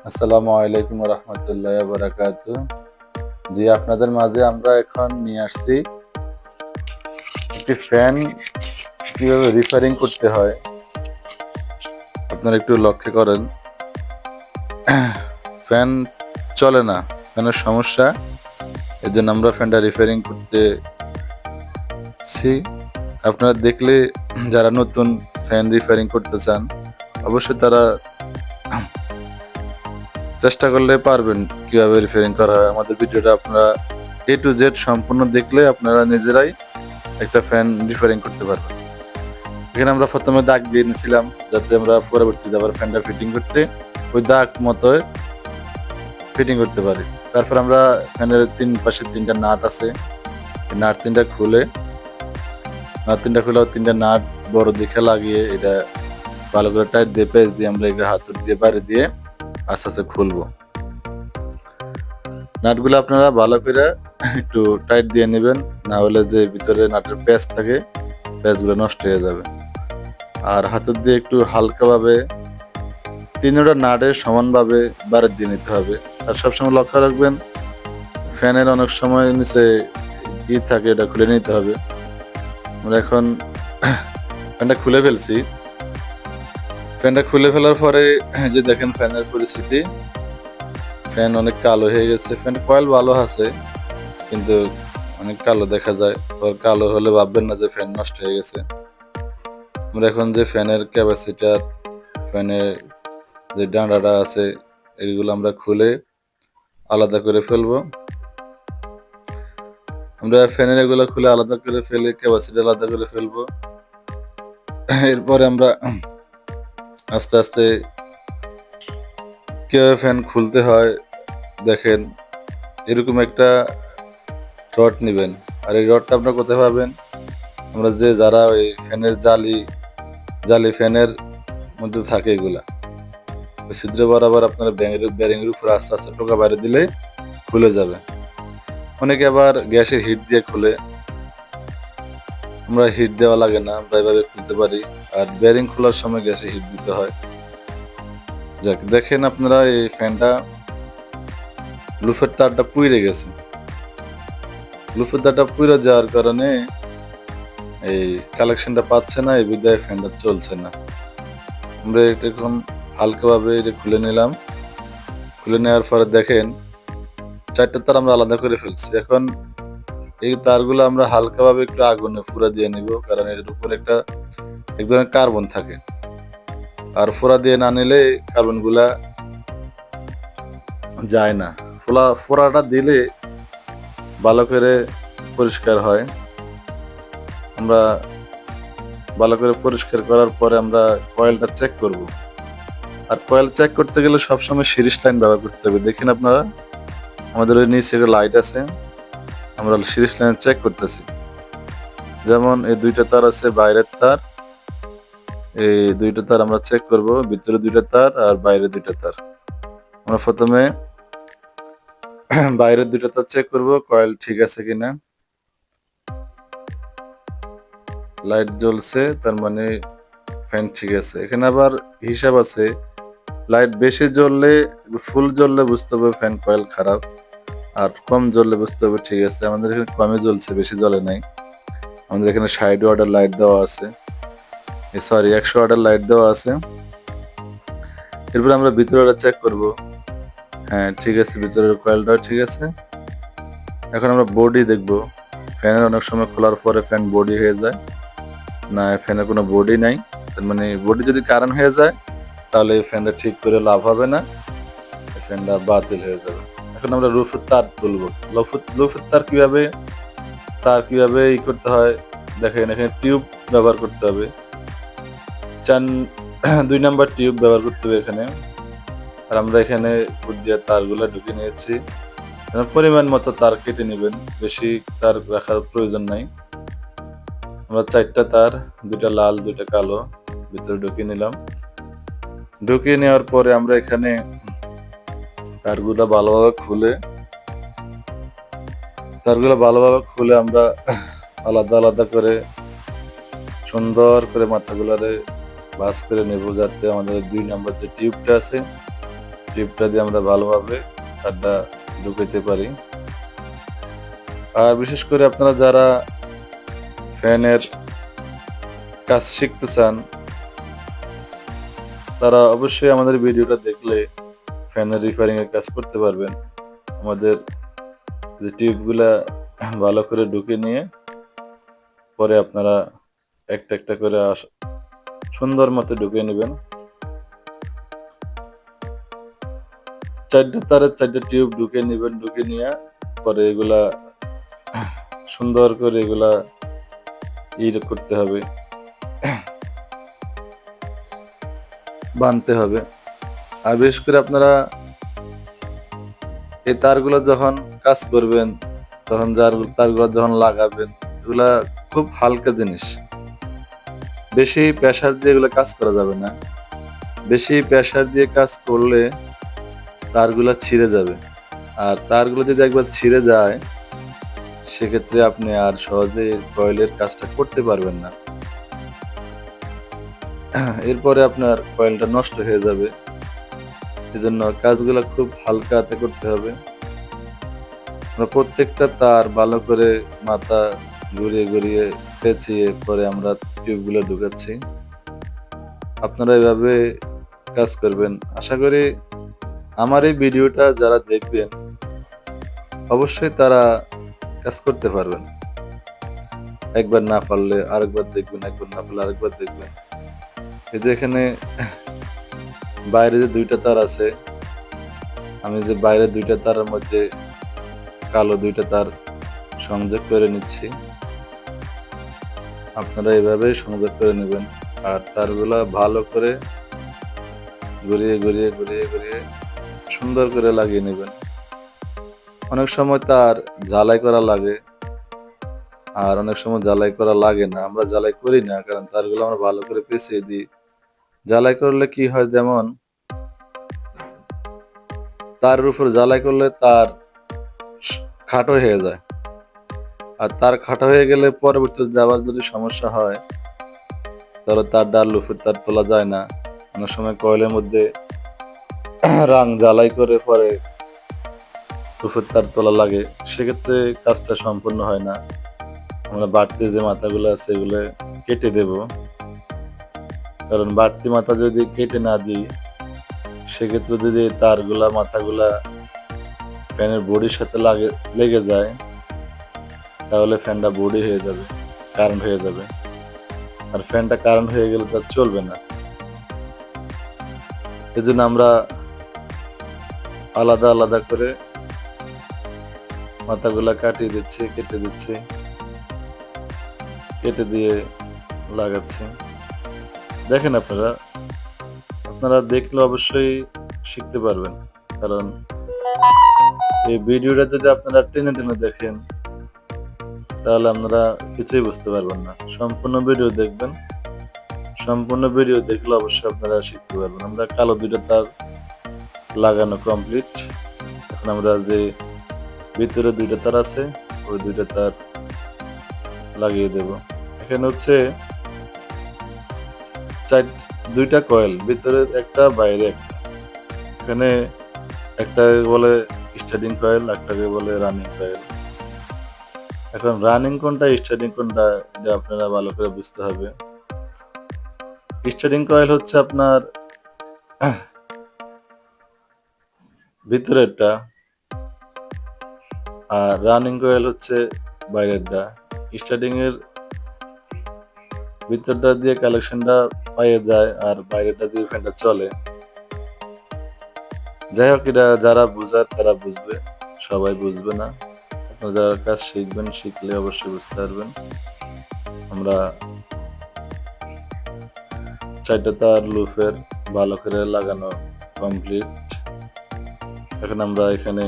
আসসালামু আলাইকুম রহমতুল্লাহ বারাকাতু। জি, আপনাদের মাঝে আমরা এখন নিয়ে আসছি একটি ফ্যান কিভাবে রিপেয়ারিং করতে হয়। আপনারা একটু লক্ষ্য করেন, ফ্যান চলে না, ফ্যানের সমস্যা। এর জন্য আমরা ফ্যানটা রিপেয়ারিং করতেছি। আপনারা দেখলে যারা নতুন ফ্যান রিপেয়ারিং করতে চান, অবশ্যই তারা চেষ্টা করলে পারবেন কিভাবে রিপেয়ারিং করা হয়। আমাদের ভিডিওটা আপনারা A to Z সম্পূর্ণ দেখলে আপনারা নিজেরাই একটা ফ্যান রিপেয়ারিং করতে পারবেন। এখানে আমরা প্রথমে দাগ দিয়ে নিয়েছিলাম যাতে আমরা পরবর্তীতে আবার ফ্যানটা ফিটিং করতে ওই দাগ মতো ফিটিং করতে পারি। তারপর আমরা ফ্যানের পাশে 3টা নাট আছে, নাট 3টা খুলে তিনটা নাট বড় দেখে লাগিয়ে এটা ভালো করে টাইট দিয়ে পেঁচ দিয়ে আমরা এটা হাতুড়ি দিয়ে বাইরে দিয়ে আস্তে আস্তে খুলবো। নাটগুলো আপনারা ভালো করে একটু টাইট দিয়ে নেবেন, না হলে যে ভিতরে নাটের প্যাচ থাকে প্যাচগুলো নষ্ট হয়ে যাবে। আর হাতের দিয়ে একটু হালকাভাবে 3টা নাটে সমানভাবে বাড়ি দিয়ে নিতে হবে। আর সবসময় লক্ষ্য রাখবেন ফ্যানের অনেক সময় নিচে থাকে, এটা খুলে নিতে হবে। আমরা এখন ফ্যানটা খুলে ফেলছি। ফ্যানটা খুলে ফেলার পরে যে দেখেন ফ্যানের পরিস্থিতি, ফ্যান অনেক কালো হয়ে গেছে। ফ্যানের কয়েল ভালো আছে কিন্তু অনেক কালো দেখা যায়। কালো হলে ভাববেন না যে ফ্যান নষ্ট হয়ে গেছে। আমরা এখন যে ফ্যানের ক্যাপাসিটার, ফ্যানের যে ডান্ডাটা আছে এগুলো আমরা খুলে আলাদা করে ফেলবো। আমরা ফ্যানের এগুলো খুলে আলাদা করে ফেলে ক্যাপাসিটার আলাদা করে ফেলবো। এরপরে আমরা আস্তে আস্তে কিভাবে ফ্যান খুলতে হয় দেখেন, এরকম একটা রড নেবেন। আর এই রডটা আপনারা কোথায় পাবেন? আমরা যে যারা ওই ফ্যানের জালি ফ্যানের মধ্যে থাকে এগুলা, ওই ছিদ্র বরাবর আপনারা ব্যারিংয়ের উপর আস্তে আস্তে টোকা বাইরে দিলে খুলে যাবে। অনেকে আবার গ্যাসে হিট দিয়ে খুলে, আমরা হিট দেওয়া লাগে না, আমরা এভাবে খুলতে পারি। আর ব্যারিং খোলার সময় গ্যাসে হিট দিতে হয়। যাক, দেখেন আপনারা এই ফ্যানটা লুফের তারটা পুড়ে গেছে। লুফের তারটা পুড়ে যাওয়ার কারণে এই কালেকশনটা পাচ্ছে না, এই বিদায় ফ্যানটা চলছে না। আমরা এটা এখন হালকাভাবে এটা খুলে নিলাম। খুলে নেওয়ার পরে দেখেন 4টা তার আমরা আলাদা করে ফেলছি। এখন এই তারগুলো আমরা হালকাভাবে একটু আগুনে ফুরা দিয়ে নিব, কারণ এর উপর এক ধরনের কার্বন থাকে। আর ফোড়া দিয়ে না নিলে কার্বন গুলা যায় না। ফোড়াটা দিলে ভালো করে পরিষ্কার হয়। আমরা ভালো করে পরিষ্কার করার পরে আমরা কয়েলটা চেক করব। আর কয়েল চেক করতে গেলে সবসময় সিরিজ লাইন ব্যবহার করতে হবে। দেখেন আপনারা আমাদের ওই নিচে লাইট আছে, আমরা সিরিজ লাইন চেক করতেছি। যেমন এই 2টা তার আছে বাইরের তার, এই 2টা তার আমরা চেক করব, ভিতরে 2টা তার আর বাইরে 2টা তার। আমরা প্রথমে বাইরের 2টা তার চেক করব কয়েল ঠিক আছে কিনা। লাইট জ্বলছে, তার মানে ফ্যান ঠিক আছে। এখানে আবার হিসাব আছে, লাইট বেশি জ্বললে, ফুল জ্বললে বুঝতে হবে ফ্যান কয়েল খারাপ, আর কম জ্বললে বুঝতে হবে ঠিক আছে। আমাদের এখানে কমই জ্বলছে, বেশি জ্বলে নাই। আমাদের এখানে 60 ওয়াটের লাইট দেওয়া আছে, 100 ওয়াটের লাইট দেওয়া আছে। এরপর আমরা ভিতরে চেক করব, হ্যাঁ ঠিক আছে, ভিতরের কয়েলটাও ঠিক আছে। এখন আমরা বডি দেখব। ফ্যানের অনেক সময় খোলার পরে ফ্যান বডি হয়ে যায় না, ফ্যানের কোনো বডি নাই। তার মানে বডি যদি কারেন্ট হয়ে যায় তাহলে এই ফ্যানটা ঠিক করে লাভ হবে না, ফ্যানটা বাতিল হয়ে যাবে। এখন আমরা রুফের তার তুলবো। রুফের তার কিভাবে করতে হয় দেখেন। এখানে টিউব ব্যবহার করতে হবে, 2 নাম্বার টিউব ব্যবহার করতে হবে এখানে। আর আমরা এখানে ফুট দিয়ে তারগুলো ঢুকে নিয়েছি। পরিমাণ মতো তার কেটে নেবেন, বেশি তার রাখার প্রয়োজন নাই। আমরা 4টা তার, 2টা লাল 2টা কালো ভিতরে ঢুকিয়ে নিলাম। ঢুকিয়ে নেওয়ার পরে আমরা এখানে তারগুলো ভালোভাবে খুলে আমরা আলাদা আলাদা করে সুন্দর করে মাথাগুলারে ভাঁজ করে নেব, যাতে আমাদের 2 নাম্বার যে টিউবটা আছে টিউবটা দিয়ে আমরা ভালোভাবে তারটা ঢুকাইতে পারি। আর বিশেষ করে আপনারা যারা ফ্যানের কাজ শিখতে চান তারা অবশ্যই আমাদের ভিডিওটা দেখলে ফ্যানের রিপেয়ারিং এর কাজ করতে পারবেন। আমাদের যে টিউবগুলা ভালো করে ঢুকে নিয়ে পরে আপনারা একটা একটা করে সুন্দর মতো ঢুকিয়ে নেবেন। 4টা তারের 4টা টিউব ঢুকিয়ে নেবেন। ঢুকে নিয়ে পরে এগুলা সুন্দর করে এগুলা করতে হবে, বাঁধতে হবে। আর বিশেষ করে আপনারা এই তারগুলো যখন কাজ করবেন তখন তারগুলো যখন লাগাবেন এগুলা খুব হালকা জিনিস, বেশি প্রেসার দিয়ে এগুলো কাজ করা যাবে না। বেশি প্রেসার দিয়ে কাজ করলে তারগুলো ছিঁড়ে যাবে, আর তারগুলো যদি একবার ছিঁড়ে যায় সেক্ষেত্রে আপনি আর সহজে কয়েলের কাজটা করতে পারবেন না। এরপরে আপনার কয়েলটা নষ্ট হয়ে যাবে। এজন্য কাজগুলো খুব হালকা হাতে করতে হবে। আমরা প্রত্যেকটা তার ভালো করে মাথা ঘুরিয়ে ঘুরিয়ে পেঁচিয়ে পরে আমরা টিউবগুলো ঢুকাচ্ছি। আপনারা এভাবে কাজ করবেন। আশা করি আমার এই ভিডিওটা যারা দেখবেন অবশ্যই তারা কাজ করতে পারবেন। একবার না পারলে আরেকবার দেখবেন, একবার না পারলে আরেকবার দেখবেন। এই যে এখানে বাইরে যে 2টা তার আছে, আমি যে বাইরে 2টা তারের মধ্যে কালো 2টা তার সংযোগ করে নিচ্ছি। আপনারা এভাবেই সংযোগ করে নেবেন। আর তারগুলা ভালো করে ঘুরিয়ে ঘুরিয়ে ঘুরিয়ে ঘুরিয়ে সুন্দর করে লাগিয়ে নেবেন। অনেক সময় তার ঝালাই করা লাগে, আর অনেক সময় ঝালাই করা লাগে না। আমরা ঝালাই করি না, কারণ তারগুলো আমরা ভালো করে পেঁচিয়ে দিই। ঝালাই করলে কি হয়, যেমন তারের উপর ঝালাই করলে তার খাটো হয়ে যায়, আর তার খাটো হয়ে গেলে পরবর্তীতে যাবার যদি সমস্যা হয় তাহলে তার ডাল লুফের তার তোলা যায় না। অনেক সময় কয়েলের মধ্যে রাং জ্বালাই করে পরে লুফের তার তোলা লাগে, সেক্ষেত্রে কাজটা সম্পূর্ণ হয় না। আমরা বাড়তি যে মাথাগুলো আছে এগুলো কেটে দেব, কারণ বাড়তি মাথা যদি কেটে না দিই সেক্ষেত্রে যদি তারগুলা মাথাগুলা ফ্যানের বডির সাথে লেগে যায় তাহলে ফ্যানটা বডি হয়ে যাবে, কারেন্ট হয়ে যাবে। আর ফ্যানটা কারেন্ট হয়ে গেলে তার চলবে না। এজন্য আমরা আলাদা আলাদা করে মাথাগুলা কাটিয়ে দিচ্ছি, কেটে দিচ্ছি, কেটে দিয়ে লাগাচ্ছি। দেখেন আপনারা দেখলে অবশ্যই শিখতে পারবেন, কারণ এই ভিডিওটা যদি আপনারা টেনে টেনে দেখেন তাহলে আপনারা কিছুই বুঝতে পারবেন না। সম্পূর্ণ ভিডিও দেখবেন, সম্পূর্ণ ভিডিও দেখলে অবশ্যই আপনারা শিখতে পারবেন। আমরা কালো 2টা তার লাগানো কমপ্লিট। এখন আমরা যে ভিতরে 2টা তার আছে ওই 2টা তার লাগিয়ে দেব। এখানে হচ্ছে 2টা কয়েল, ভিতরে একটা বাইরে একটা। এখানে একটা বলে স্টার্টিং কয়েল, একটাকে বলে রানিং কয়েল। এখন রানিং কোনটা স্টার্টিং কোনটা এটা আপনারা ভালো করে বুঝতে হবে। স্টার্টিং কয়েল হচ্ছে আপনার ভিতরেরটা, আর রানিং কয়েল হচ্ছে বাইরেরটা। স্টার্টিং এর ভিতরটা দিয়ে কালেকশনটা পাইয়ে যায় আর বাইরেটা দিয়ে ফ্যানটা চলে। যাই হোক, এটা যারা বুঝার তারা বুঝবে, সবাই বুঝবে না। আপনারা যারা কাজ শিখবেন, শিখলে অবশ্যই বুঝতে পারবেন। আমরা 4টা তার লুফের ভালো করে লাগানো কমপ্লিট। এখন আমরা এখানে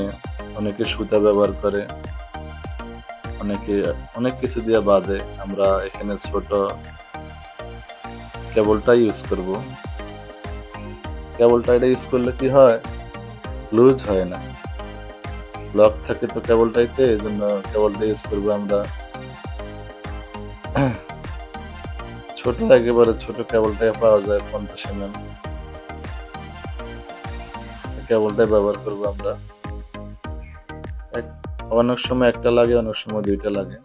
অনেকে সুতা ব্যবহার করে, অনেকে অনেক কিছু দিয়ে বাঁধে। আমরা এখানে ছোট কেবলটা ইউজ করব। কেবলটা এটা ইউজ করলে কি হয়, লুজ হয় না, লক থাকে তো কেবলটাইতে, এই জন্য কেবলটা ইউজ করবো আমরা। ছোট একেবারে ছোট কেবলটাই পাওয়া যায় 50 mm। কেবলটাই ব্যবহার করব আমরা। এক- অনেক সময় একটা লাগে, অনেক সময় দুইটা লাগে।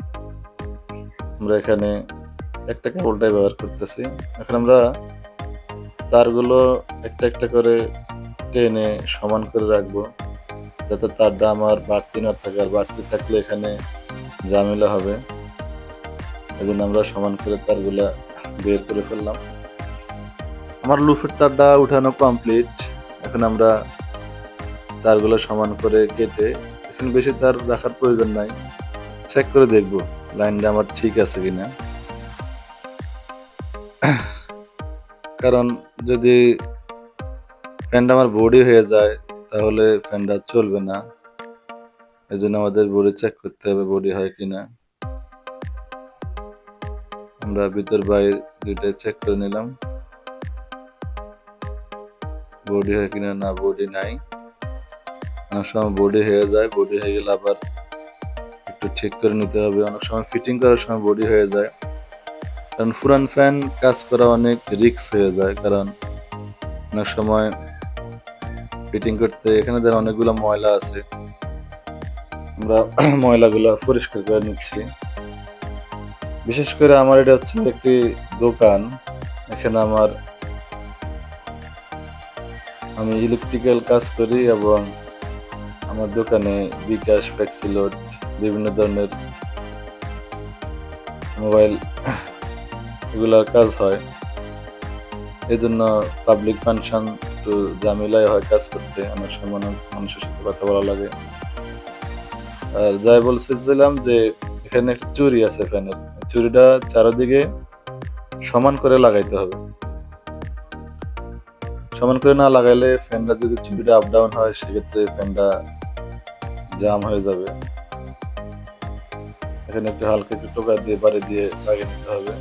আমরা এখানে একটা কেবলটাই ব্যবহার করতেছি। এখন আমরা তারগুলো একটা একটা করে টেনে সমান করে রাখবো, যাতে তারটা আমার বাড়তি না থাকে, আর বাড়তি থাকলে এখানে ঝামেলা হবে। এই জন্য আমরা সমান করে তারগুলা বের করে ফেললাম। আমার লুফের তারটা উঠানো কমপ্লিট। এখন আমরা তারগুলো সমান করে কেটে, এখানে বেশি তার রাখার প্রয়োজন নাই, চেক করে দেখবো লাইনটা আমার ঠিক আছে কিনা। কারণ যদি ফ্যানটা আমার বডি হয়ে যায় তাহলে ফ্যানটা চলবে না। এই জন্য আমাদের বডি চেক করতে হবে বডি হয় কিনা। আমরা ভিতর বাইরে দুইটাই চেক করে নিলাম, বডি হয় কিনা। না, বডি নাই। অনেক সময় বডি হয়ে যায়, বডি হয়ে গেলে আবার একটু ঠিক করে নিতে হবে। অনেক সময় ফিটিং করার সময় বডি হয়ে যায়, কারণ পুরান ফ্যান কাজ করা অনেক রিস্ক হয়ে যায়। কারণ অনেক সময় ফিটিং করতে এখানে দেখেন অনেকগুলো ময়লা আছে, আমরা ময়লাগুলো পরিষ্কার করে নিচ্ছি। বিশেষ করে আমার এটা হচ্ছে একটি দোকান, এখানে আমি ইলেকট্রিক্যাল কাজ করি এবং আমার দোকানে বিকাশ, ফ্লেক্সিলোড, বিভিন্ন ধরনের মোবাইল এগুলার কাজ হয়। এই জন্য পাবলিক ফাংশন একটু ঝামেলাই হয় কাজ করতে, অনেক সময় অনেক মানুষের সাথে কথা বলা লাগে। আর যাই বলছিলাম যে এখানে একটা চুরি আছে ফ্যানের, চুরিটা চারিদিকে সমান করে লাগাইতে হবে। সমান করে না লাগাইলে ফ্যানটা যদি চুরিটা আপ ডাউন হয় সেক্ষেত্রে ফ্যানটা জাম হয়ে যাবে। এখানে একটু হালকা একটু টোকা দিয়ে বাড়ি দিয়ে লাগিয়ে নিতে হবে,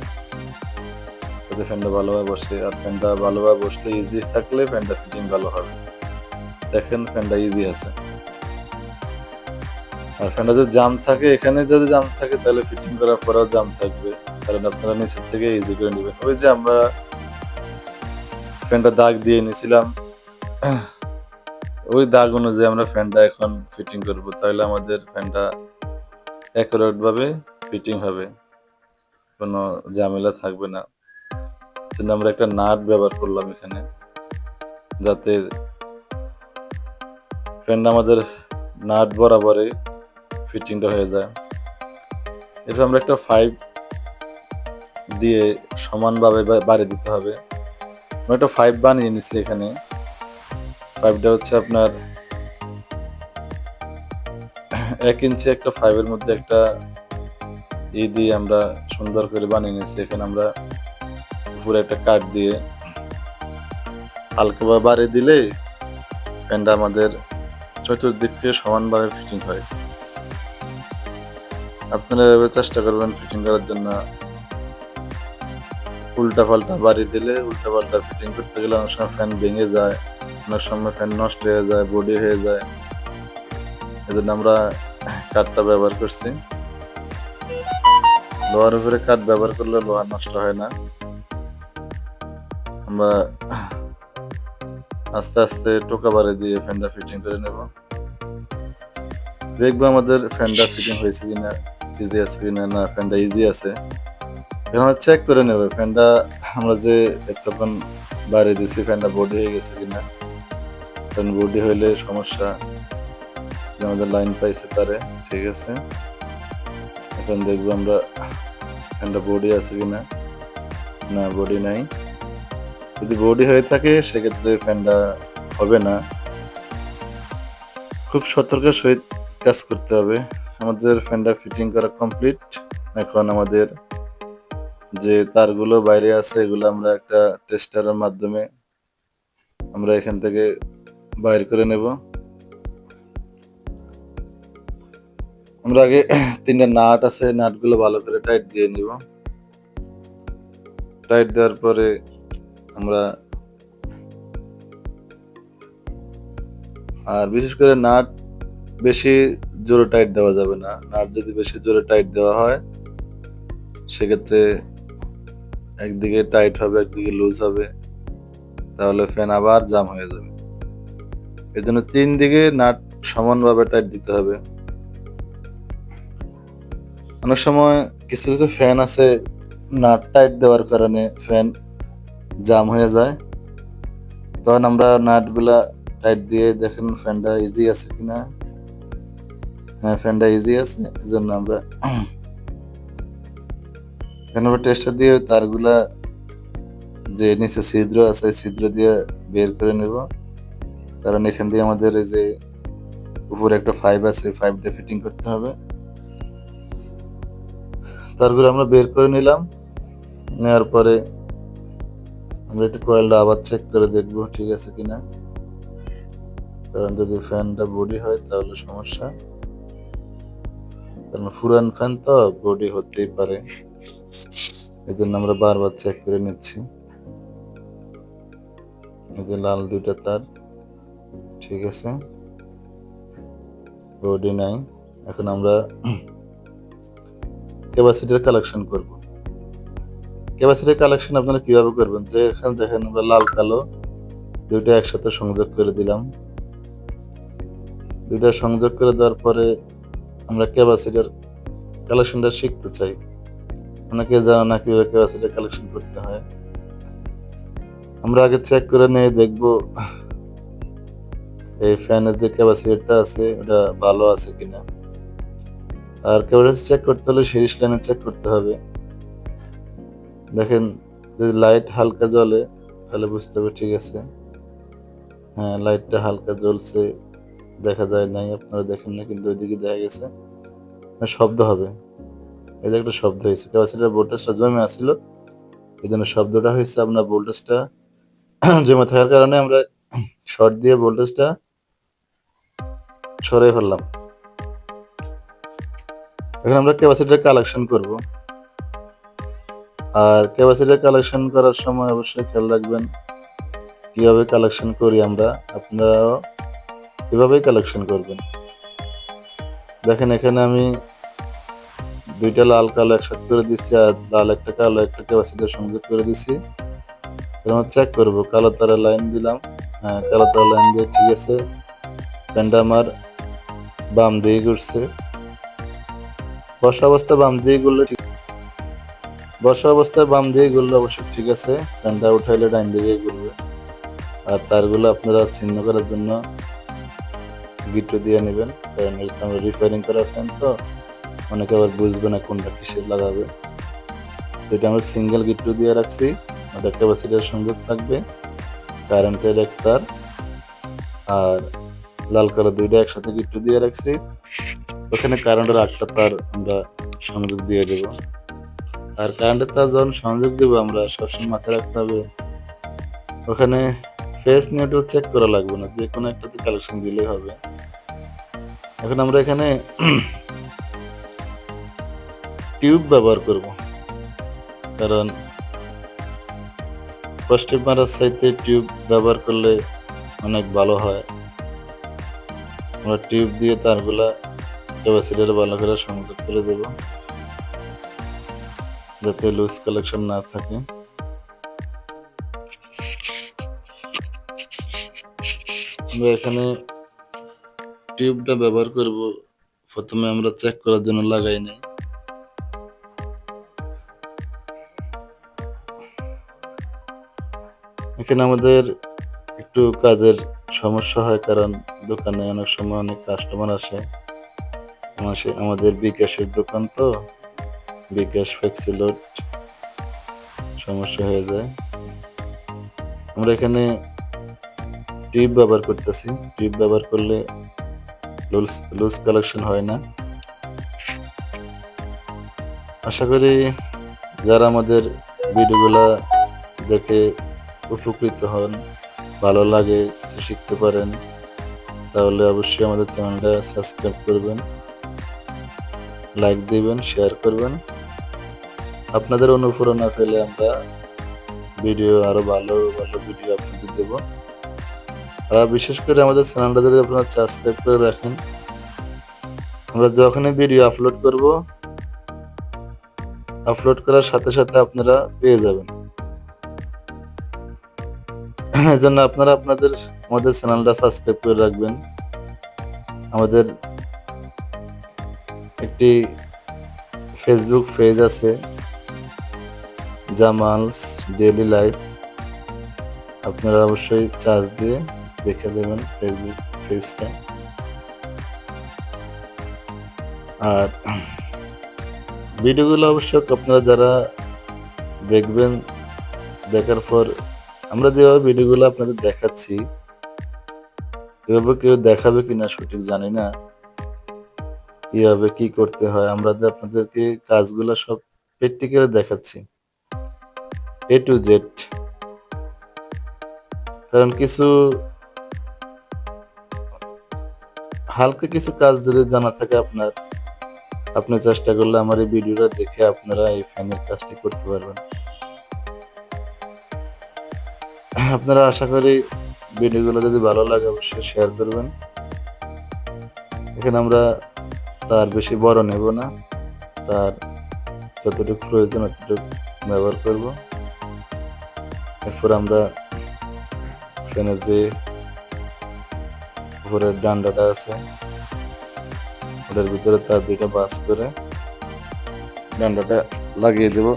যাতে ফ্যানটা ভালোভাবে বসে। আর ফ্যানটা ভালোভাবে বসলে, ইজি থাকলে ফ্যানটা ফিটিং ভালো হবে। দেখেন ফ্যানটা ইজি আছে। আর ফ্যানটা যদি জাম থাকে, এখানে যদি জাম থাকে তাহলে ফিটিং করার পরেও জাম থাকবে, কারণ আপনারা নিচের থেকে ইজি করে নেবেন। ওই যে আমরা ফ্যানটা দাগ দিয়ে নিছিলাম, ওই দাগ অনুযায়ী আমরা ফ্যানটা এখন ফিটিং করব, তাহলে আমাদের ফ্যানটা অ্যাকুরেট ভাবে ফিটিং হবে, কোনো ঝামেলা থাকবে না। জন্য আমরা একটা নাট ব্যবহার করলাম এখানে, যাতে ফ্যানটা আমাদের নাট বরাবরে ফিটিংটা হয়ে যায়। এরপর আমরা একটা 5 দিয়ে সমানভাবে বাড়ি দিতে হবে। আমরা একটা 5 বানিয়ে নিচ্ছি এখানে। 5টা হচ্ছে আপনার 1 ইঞ্চি একটা 5-এর মধ্যে একটা দিয়ে আমরা সুন্দর করে বানিয়ে নিচ্ছি। এখানে আমরা উপরে একটা কাঠ দিয়ে হালকাভাবে বাড়ি দিলে ফ্যানটা আমাদের চতুর্দিক থেকে সমানভাবে ফিটিং হয়। আপনারা এভাবে চেষ্টা করবেন ফিটিং করার জন্য। উল্টা পাল্টা বাড়ি দিলে, উল্টা পাল্টা ফিটিং করতে গেলে অনেক সময় ফ্যান ভেঙে যায়, অনেক সময় ফ্যান নষ্ট হয়ে যায়, বডি হয়ে যায়। এজন্য আমরা কাঠটা ব্যবহার করছি। লোহার উপরে কাঠ ব্যবহার করলে লোহা নষ্ট হয় না। আমরা আস্তে আস্তে টোকা বাড়ি দিয়ে ফ্যানটা ফিটিং করে নেব। দেখবো আমাদের ফ্যানটা ফিটিং হয়েছে কিনা, ইজি আছে কিনা। না, ফ্যানটা ইজি আছে। এখন চেক করে নেবে ফ্যানটা আমরা যে এতক্ষণ বাড়ি দিছি ফ্যানটা বডি হয়ে গেছে কিনা। ফ্যান বডি হইলে সমস্যা, যে আমাদের লাইন পাইছে তারে, ঠিক আছে। এখন দেখবো আমরা ফ্যানটা বডি আছে কিনা। না, বডি নাই। যদি বডি হয়ে থাকে সেক্ষেত্রে ফ্যানটা হবে না। খুব সতর্কের সহিত কাজ করতে হবে। আমাদের ফ্যানটা ফিটিং করা কমপ্লিট। এখন আমাদের যে তারগুলো বাইরে আছে এগুলো আমরা একটা টেস্টারের মাধ্যমে আমরা এখান থেকে বাইর করে নেব। আমরা আগে 3টা নাট আছে, নাটগুলো ভালো করে টাইট দিয়ে নিব। টাইট দেওয়ার পরে আমরা, আর বিশেষ করে নাট বেশি জোরে টাইট দেওয়া যাবে না। নাট যদি বেশি জোরে টাইট দেওয়া হয় সেক্ষেত্রে একদিকে টাইট হবে, একদিকে লুজ হবে, তাহলে ফ্যান আবার জাম হয়ে যাবে। এর জন্য 3 দিকে নাট সমানভাবে টাইট দিতে হবে। অনেক সময় কিছু কিছু ফ্যান আছে নাট টাইট দেওয়ার কারণে ফ্যান জাম হয়ে যায়, তখন আমরা নাটগুলা টাইট দিয়ে দেখেন ফ্যানটা ইজি আছে কিনা। হ্যাঁ, ফ্যানটা ইজি আছে, এই জন্য আমরা টেস্টার দিয়ে তারগুলা যে নিচে ছিদ্র আছে ছিদ্র দিয়ে বের করে নেব, কারণ এখান দিয়ে আমাদের এই যে উপরে একটা ফাইভ আছে, ফাইভটা ফিটিং করতে হবে। তারগুলো আমরা বের করে নিলাম, নেওয়ার পরে আমরা একটু কয়েলটা আবার চেক করে দেখবো ঠিক আছে কিনা, কারণ যদি ফ্যানটা বডি হয় তাহলে সমস্যা, কারণ পুরান ফ্যান তো বডি হতেই পারে, এই জন্য আমরা বারবার চেক করে নিচ্ছি। এই যে লাল দুইটা তার ঠিক আছে, বডি নাই। এখন আমরা ক্যাপাসিটর কালেকশন করব। ক্যাপাসিটর কালেকশন আপনারা কিভাবে করবেন, যে এখানে দেখেন আমরা লাল কালো দুইটা একসাথে সংযোগ করে দিলাম। দুইটা সংযোগ করে দেওয়ার পরে আমরা ক্যাপাসিটর কালেকশনটা শিখতে চাই। অনেকে জানে না কিভাবে ক্যাপাসিটর কালেকশন করতে হয়। আমরা আগে চেক করে নিয়ে দেখবো এই ফ্যানের যে ক্যাপাসিটরটা আছে ওটা ভালো আছে কিনা। আর ক্যাপাসিটর চেক করতে হলে সিরিজ লাইনে চেক করতে হবে। দেখেন যদি লাইট হালকা জ্বলে তাহলে বুঝতে হবে ঠিক আছে। হ্যাঁ, লাইটটা হালকা জ্বলছে, দেখা যায় নাই, আপনারা দেখেন না কিন্তু ওইদিকে দেখা গেছে শব্দ হবে। এই যে একটা শব্দ হয়েছে, ক্যাপাসিটর ভোল্টেজটা জমে আসছিল, এই জন্য শব্দটা হয়েছে। আপনার ভোল্টেজটা জমে থাকার কারণে আমরা শর্ট দিয়ে ভোল্টেজটা সরাই ফেললাম। এখন আমরা ক্যাপাসিটর কালেকশন করব। আর ক্যাপাসিটর কালেকশন করার সময় অবশ্যই খেয়াল রাখবেন কিভাবে কালেকশন করি আমরা, আপনারাও এভাবেই কালেকশন করবেন। দেখেন এখানে আমি দুইটা লাল কালো একসাথে করে দিচ্ছি, আর লাল একটা কালো একটা ক্যাপাসিটর সংযোগ করে দিচ্ছি। এবার চেক করবো, কালো তারের লাইন দিলাম, হ্যাঁ কালো তারের লাইন দিয়ে ঠিক আছে। ফ্যানটা আমার বাম দিয়ে ঘুরছে, বসা অবস্থায় বাম দিয়ে ঘুরলে ঠিক, বসা অবস্থায় বাম দিয়ে ঘুরলে অবশ্যই ঠিক আছে। ফ্যানটা উঠাইলে ডাইন দিকে ঘুরবে। আর তারগুলো আপনারা ছিন্ন করার জন্য গিট্টু দিয়ে নেবেন, কারণ এটা আমরা রিপেয়ারিং করা ফ্যান তো অনেকে আবার বুঝবে না কোনটা কিসের লাগাবে। যেটা আমরা সিঙ্গেল গিট্টু দিয়ে রাখছি, ওটা ক্যাপাসিটর সংযোগ থাকবে, কারেন্টের এক তার আর লাল কালো দুইটা একসাথে গিট্টু দিয়ে রাখছি, ওখানে কারেন্টের একটা তার আমরা সংযোগ দিয়ে দেব। আর কারেন্টের তার যখন সংযোগ দেব আমরা সবসময় মাথায় রাখতে হবে ওখানে ফেস নেটওয়ার্ক চেক করা লাগবে না, যে কোনো একটাতে কালেকশন দিলেই হবে। এখন আমরা এখানে টিউব ব্যবহার করব, কারণ পজিটিভ মারার চাইতে টিউব ব্যবহার করলে অনেক ভালো হয়। আমরা টিউব দিয়ে তারগুলা ক্যাপাসিটরে ভালো করে সংযোগ করে দেব, যাতে লুজ কালেকশন না থাকে। আমরা এখানে টিউবটা ব্যবহার করব, প্রথমে আমরা চেক করার জন্য লাগাই নাই। এখানে আমাদের একটু কাজের সমস্যা হয়, কারণ দোকানে অনেক সময় অনেক কাস্টমার আসে। আমাদের বিকাশের দোকান তো, বিকাশ ফ্লেক্সি লোড সমস্যা হয়ে যায়। আমরা এখানে টিউব ব্যবহার করতেছি, টিউব ব্যবহার করলে লুজ কালেকশন হয় না। আশা করি যারা আমাদের ভিডিওগুলা দেখে উপকৃত হন, ভালো লাগে, কিছু শিখতে পারেন, তাহলে অবশ্যই আমাদের চ্যানেলটা সাবস্ক্রাইব করবেন, লাইক দিবেন, শেয়ার করবেন। আপনাদের অনুপ্রেরণা পেলে আমরা ভিডিও আরো ভালো ভালো ভিডিও আপনাদের দেব। আর বিশেষ করে আমাদের চ্যানেলটা যদি আপনারা সাবস্ক্রাইব করে রাখেন, আমরা যখনই ভিডিও আপলোড করব, আপলোড করার সাথে সাথে আপনারা পেয়ে যাবেন। এই জন্য আপনারা আপনাদের আমাদের চ্যানেলটা সাবস্ক্রাইব করে রাখবেন। আমাদের একটি ফেসবুক পেজ আছে, জামালস ডেইলি লাইফ। আপনারা অবশ্যই চার্জ দিয়ে দেখে দেবেন ফেসবুক পেজটা। আর ভিডিওগুলো অবশ্য আপনারা যারা দেখবেন, দেখার পর আমরা যেভাবে ভিডিওগুলো আপনাদের দেখাচ্ছি, এভাবে কেউ দেখাবে কিনা সঠিক জানি না। কিভাবে কি করতে হয়, আমরা যে আপনাদেরকে কাজগুলো সব প্র্যাকটিক্যালি দেখাচ্ছি, এ টু জেড। কারণ কিছু হালকা কিছু কাজ যদি জানা থাকে আপনার, আপনি চেষ্টা করলে আমার এই ভিডিওটা দেখে আপনারা এই ফ্যানের কাজটি করতে পারবেন। আপনারা আশা করি ভিডিওগুলো যদি ভালো লাগে অবশ্যই শেয়ার করবেন। এখানে আমরা তার বেশি বড় নেব না, তার যতটুকু প্রয়োজন ততটুকু ব্যবহার করব। এরপর আমরা ফ্যানের যে উপরের ডান্ডাটা আছে ওটার ভিতরে তার দুইটা বাস করে ডান্ডাটা লাগিয়ে দেব।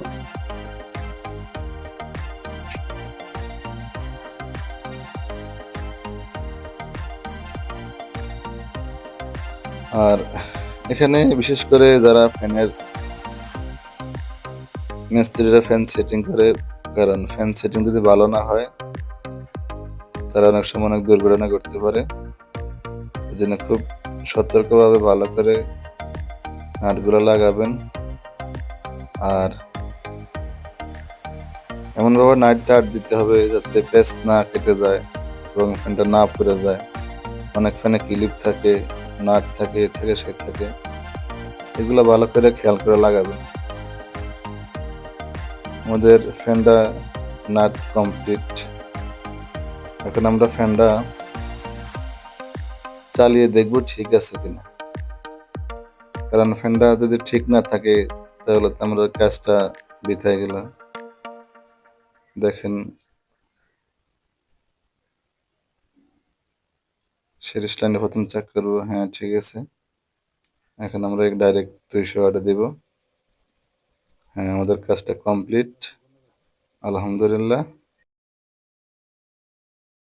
আর এখানে বিশেষ করে যারা ফ্যানের মিস্ত্রিরা ফ্যান সেটিং করে, কারণ ফ্যান সেটিং যদি ভালো না হয় তারা অনেক সময় অনেক দুর্ঘটনা করতে পারে। এই জন্য খুব সতর্কভাবে ভালো করে নাটগুলো লাগাবেন। আর এমনভাবে নাটটা আট দিতে হবে যাতে পেঁচ না কেটে যায় এবং ফ্যানটা না পুড়ে যায়। অনেক ফ্যানে ক্লিপ থাকে, নাট থাকে, এ থাকে সে থাকে, এগুলো ভালো করে খেয়াল করে লাগাবেন। আমাদের ফ্যানটা নাট কমপ্লিট। এখন আমরা ফ্যানটা চালিয়ে দেখব ঠিক আছে কিনা, কারণ ফ্যানটা যদি ঠিক না থাকে তাহলে তো আমরা কাজটা বৃথায় গেল। দেখেন সিরিজ লাইনে প্রথম চেক করবো, হ্যাঁ ঠিক আছে। এখন আমরা ডাইরেক্ট 200 ওয়াটে দেব। হ্যাঁ, আমাদের কাজটা কমপ্লিট, আলহামদুলিল্লাহ।